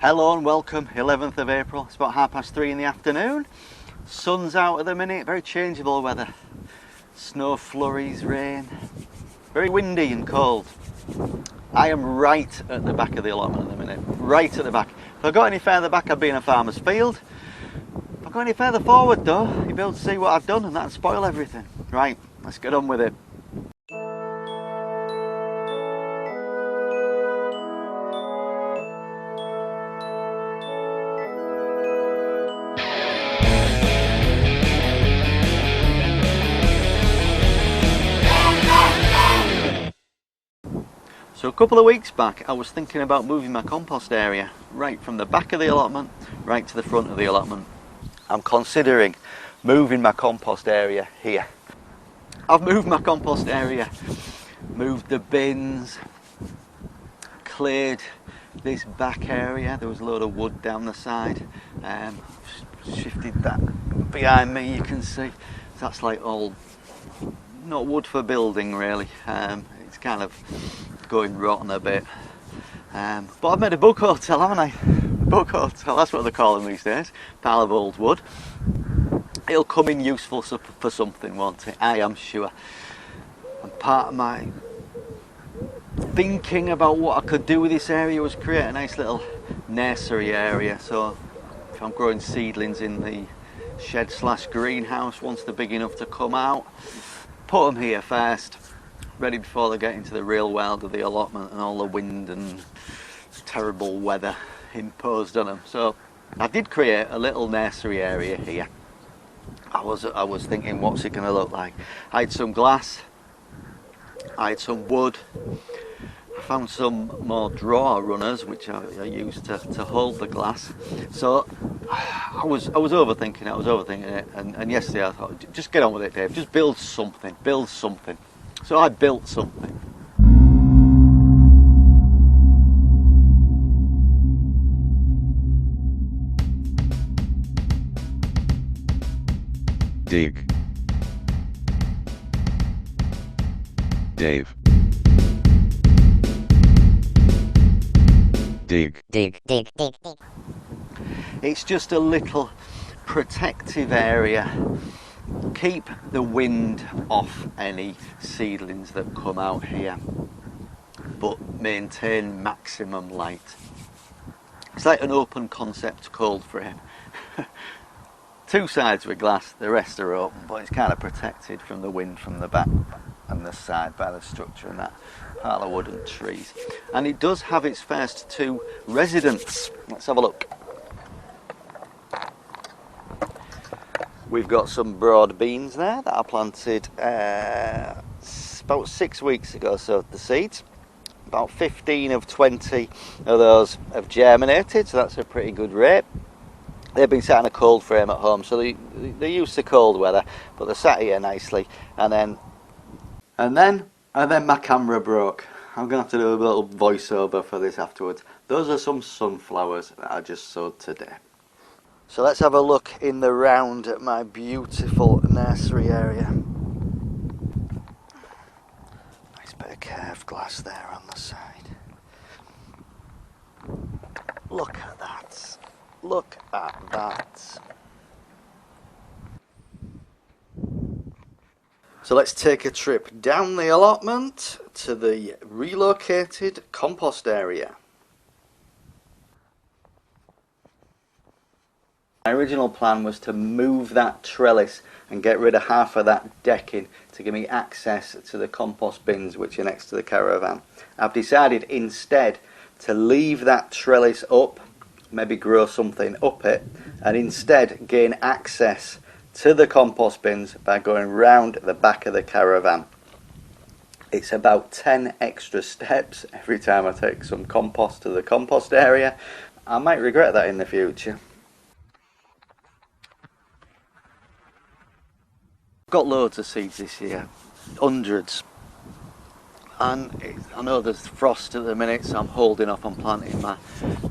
Hello and welcome, 11th of April, it's about 3:30 in the afternoon. Sun's out at the minute, very changeable weather. Snow flurries, rain, very windy and cold. I am right at the back of the allotment at the minute, right at the back. If I got any further back I'd be in a farmer's field. If I got any further forward though, you'll be able to see what I've done and that'd spoil everything. Right, let's get on with it. So a couple of weeks back I was thinking about moving my compost area right from the back of the allotment right to the front of the allotment. I'm considering moving my compost area here. I've moved my compost area, moved the bins, cleared this back area. There was a load of wood down the side. Shifted that behind me, you can see. That's like all, not wood for building really. It's kind of going rotten a bit. But I've made a bug hotel, haven't I? Bug hotel, that's what they call them these days. Pile of old wood. It'll come in useful for something, won't it? I am sure. And part of my thinking about what I could do with this area was create a nice little nursery area. So if I'm growing seedlings in the shed / greenhouse, once they're big enough to come out, put them here first, ready before they get into the real world of the allotment and all the wind and terrible weather imposed on them. So I did create a little nursery area here. I was thinking, what's it going to look like? I had some glass, I had some wood, I found some more drawer runners which I used to hold the glass. So I was overthinking it, and yesterday I thought, just get on with it, Dave, just build something. So I built something. Dig. Dave. Dig. Dig. It's just a little protective area. Keep the wind off any seedlings that come out here, but maintain maximum light. It's like an open concept cold frame. Two sides with glass, the rest are open, but it's kind of protected from the wind from the back and the side by the structure and that pile of wood and trees. And it does have its first two residents. Let's have a look. We've got some broad beans there that I planted about 6 weeks ago, sowed the seeds. About 15 of 20 of those have germinated, so that's a pretty good rate. They've been sat in a cold frame at home, so they're used to cold weather, but they're sat here nicely. And then my camera broke. I'm going to have to do a little voiceover for this afterwards. Those are some sunflowers that I just sowed today. So let's have a look in the round at my beautiful nursery area. Nice bit of curved glass there on the side. Look at that. Look at that. So let's take a trip down the allotment to the relocated compost area. My original plan was to move that trellis and get rid of half of that decking to give me access to the compost bins which are next to the caravan. I've decided instead to leave that trellis up, maybe grow something up it, and instead gain access to the compost bins by going round the back of the caravan. It's about 10 extra steps every time I take some compost to the compost area. I might regret that in the future. I've got loads of seeds this year, hundreds, and I know there's frost at the minute, so I'm holding off on planting my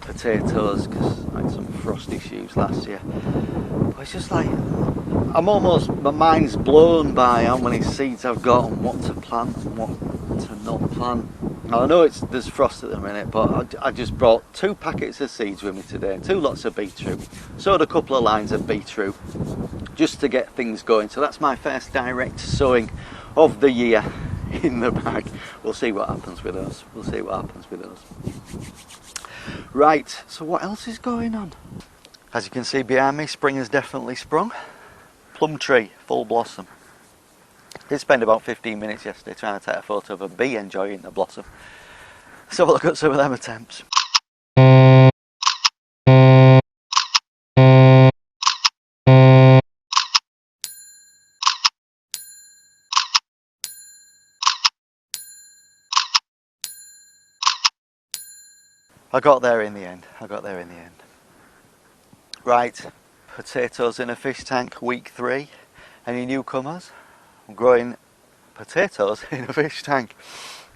potatoes because I had some frost issues last year. But it's just like, my mind's blown by how many seeds I've got and what to plant and what to not plant. I know there's frost at the minute, but I just brought 2 packets of seeds with me today, 2 lots of beetroot, sowed a couple of lines of beetroot just to get things going. So that's my first direct sowing of the year in the bag. We'll see what happens with those. We'll see what happens with those. Right, so what else is going on? As you can see behind me, spring has definitely sprung. Plum tree, full blossom. Did spend about 15 minutes yesterday trying to take a photo of a bee enjoying the blossom. Let's have a look at some of them attempts. I got there in the end. Right, potatoes in a fish tank, week 3. Any newcomers? I'm growing potatoes in a fish tank.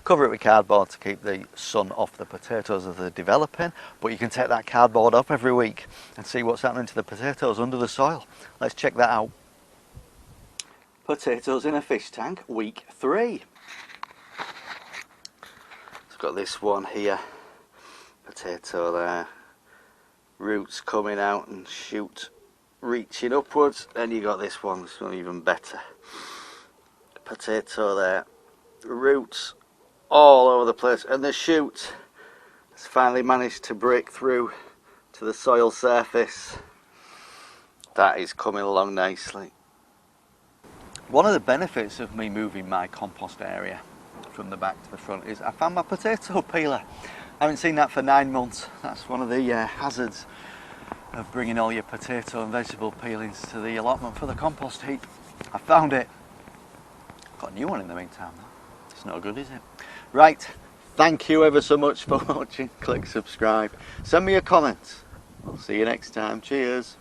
Cover it with cardboard to keep the sun off the potatoes as they're developing, but you can take that cardboard up every week and see what's happening to the potatoes under the soil. Let's check that out. Potatoes in a fish tank, week 3. It's got this one here, potato there, roots coming out and shoot reaching upwards. Then you got this one even better. Potato there, roots all over the place, and the shoot has finally managed to break through to the soil surface. That is coming along nicely. One of the benefits of me moving my compost area from the back to the front is I found my potato peeler. I haven't seen that for 9 months. That's one of the hazards of bringing all your potato and vegetable peelings to the allotment for the compost heap. I found it. Got a new one in the meantime though. It's not good, is it? Right, thank you ever so much for watching. Click subscribe. Send me a comment. I'll see you next time. Cheers.